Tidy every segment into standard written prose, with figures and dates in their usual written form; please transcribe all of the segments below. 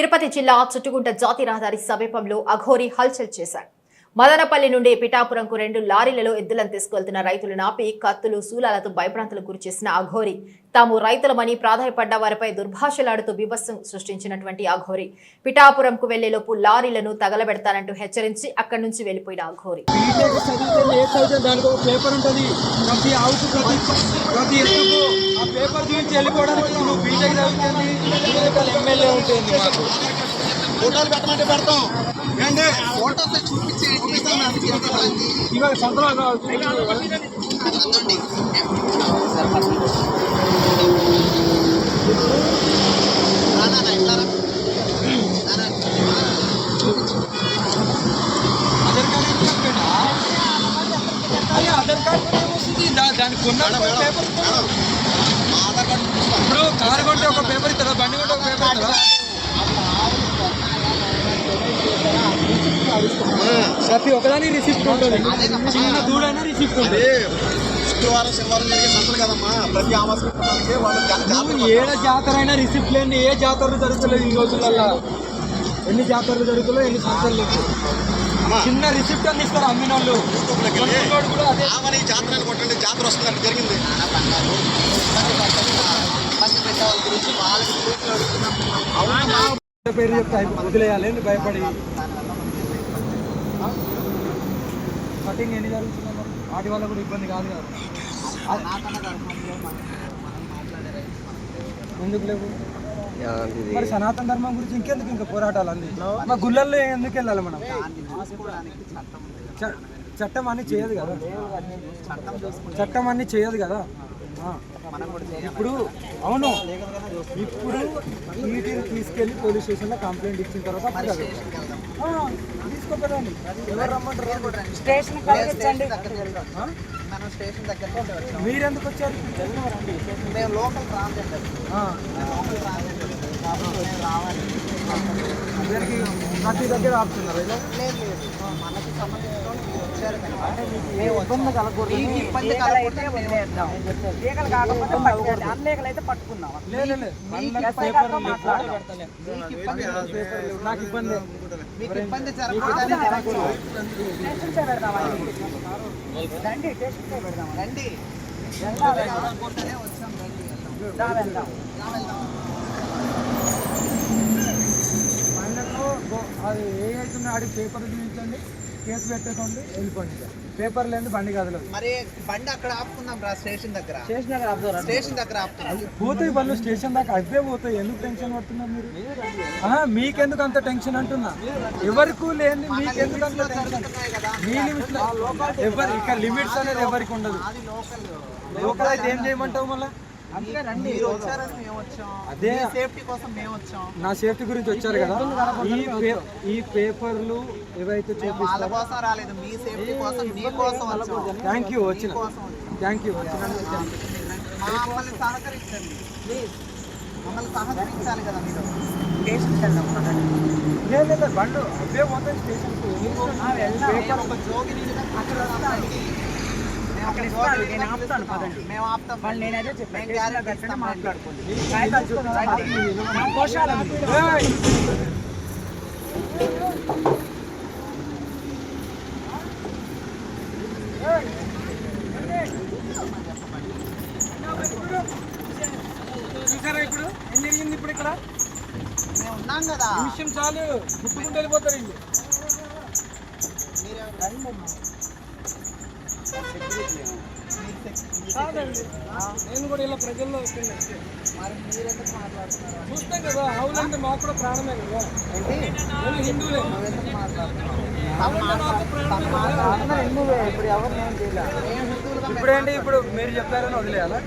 తిరుపతి జిల్లా చుట్టుగుంట జాతి రహదారి సమీపంలో అఘోరి హల్చల్ చేశారు. మదనపల్లి నుండి పిఠాపురంకు 2 లారీలలో ఎద్దులను తీసుకెళ్తున్న రైతులు నాపి కత్తులు శూలాలతో భయభ్రాంతులకు గురిచేసిన అఘోరి తాము రైతులమని ప్రాధాయపడ్డ వారిపై దుర్భాషలాడుతూ బీభత్సం సృష్టించినటువంటి అఘోరి పిఠాపురంకు వెళ్లేలోపు లారీలను తగలబెడతానంటూ హెచ్చరించి అక్కడి నుంచి వెళ్లిపోయిన అఘోరి ఫోటోలు పెట్టమంటే పెడతాం ఫోటోస్ చూపించి ఇవాళ సంతలో ఆధార్ కార్డు వస్తుంది దానికి పేపర్ ఇప్పుడు కారు కొంటే ఒక పేపర్ ఇస్తారా బండి కొంటే ఒక పేపర్ ఇస్తారా ప్రతి ఒక్కదాని రిసిప్ట్ ఉంటుంది చిన్న దూడైనా రిసిప్ట్ ఉంటుంది శుక్రవారం శనివారం జరిగే సంతలు కదమ్మా ప్రతి ఆమాసానికి వాళ్ళు ఏడ జాతర అయినా రిసిప్ట్ లేని ఏ జాతరలు జరుగుతలేదు ఈ రోజులలో ఎన్ని జాతరలు జరుగుతున్నాయో ఎన్ని సంతలు లేవు చిన్న రిసిప్ట్ అని ఇస్తారు అమ్మిన వాళ్ళు కూడా అదే జాతర కొట్టండి జాతర వస్తుందంటే జరిగింది పేరు చెప్తే వదిలేయాలి భయపడి కటింగ్ ఎన్ని జరుగుతున్నాయి వాటి వల్ల కూడా ఇబ్బంది కాదు కదా ఎందుకు లేవు మరి సనాతన ధర్మం గురించి ఇంకెందుకు ఇంకా పోరాటాలు అంది మా గుళ్ళల్లో ఎందుకు వెళ్ళాలి మనం చట్టం అన్ని చేయదు కదా చట్టం అన్ని చేయదు కదా ఇప్పుడు అవును ఇప్పుడు వీటిని తీసుకెళ్ళి పోలీస్ స్టేషన్లో కంప్లైంట్ ఇచ్చిన తర్వాత తీసుకోకదండి ఎవరు రమ్మంటారు మీరెందుకు వచ్చారు మేము లోకల్ అందరికి ప్రతి దగ్గర ఆపుతున్నారు మనకి నాకు ఇబ్బంది అది ఏ అవుతుంది ఆడి పేపర్ చూపించండి కేసు పెట్టేసుకోండి వెళ్ళిపోండి పేపర్ లేదు బండి కదలదు మరి బండి అక్కడ ఆపుకుందాం రా స్టేషన్ దగ్గర స్టేషన్ దగ్గర పోతాయి బండ్లు స్టేషన్ దాకా అవే పోతాయి ఎందుకు టెన్షన్ పడుతున్నారు మీరు మీకెందుకు అంత టెన్షన్ అంటున్నా ఎవరికి లేని మీకెందుకు అంత టెన్షన్ మీ లిమిట్స్ ఎవరు ఇక్కడ లిమిట్స్ అనేది ఎవరికి ఉండదు లోకల్ అయితే ఏం చేయమంటావు మళ్ళీ అదే సేఫ్టీ కోసం మేము వచ్చాం నా సేఫ్టీ గురించి వచ్చారు కదా ఈ పేపర్లు ఏవైతే రాలేదు మీ సేఫ్టీ కోసం థ్యాంక్ యూ వచ్చిన థ్యాంక్ యూ మమ్మల్ని సహకరించండి ప్లీజ్ మమ్మల్ని సహకరించాలి కదా మీరు లేదు బండ్లు అవే పోతాయి స్టేషన్కి పేపర్ ఒక జోగి నేను ఆపుతాను పదండి మేము ఆపుతాం మళ్ళీ నేను అదే చెప్పాను మాట్లాడుకోండి చూసారా ఇప్పుడు ఏం జరిగింది ఇప్పుడు ఇక్కడ మేము ఉన్నాం కదా విషయం చాలు గుర్తుకుంటూ వెళ్ళిపోతారు ఇల్లు నేను కూడా ఇలా ప్రజల్లో వస్తున్నాను మరి మీరెందుకు మాట్లాడుతున్నారు చూస్తాం కదా ఆవులంటే మాకు కూడా ప్రాణమే కదా హిందువులే ఇప్పుడు ఎవరు నేను చేయలేదు ఇప్పుడేంటి ఇప్పుడు మీరు చెప్పారని వదిలేయాలా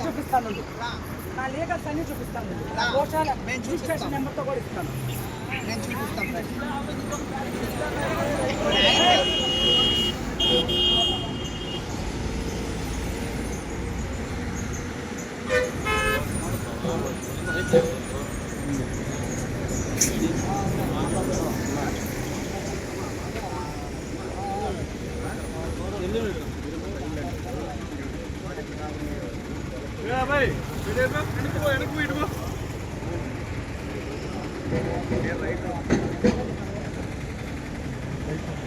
చూపిస్తాను నా లీగల్స్ అన్ని చూపిస్తాను రిజిస్ట్రేషన్ నెంబర్తో కూడా ఇస్తాను నేను చూపిస్తాను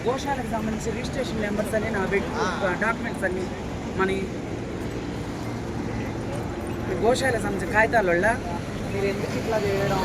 గోశాలకు సంబంధించి రిజిస్ట్రేషన్ నెంబర్స్ అని నా డాక్యుమెంట్స్ అన్ని మన గోశాలకు సంబంధించిన కాగితాల వల్ల మీరు ఎందుకు ఇట్లా చేయడం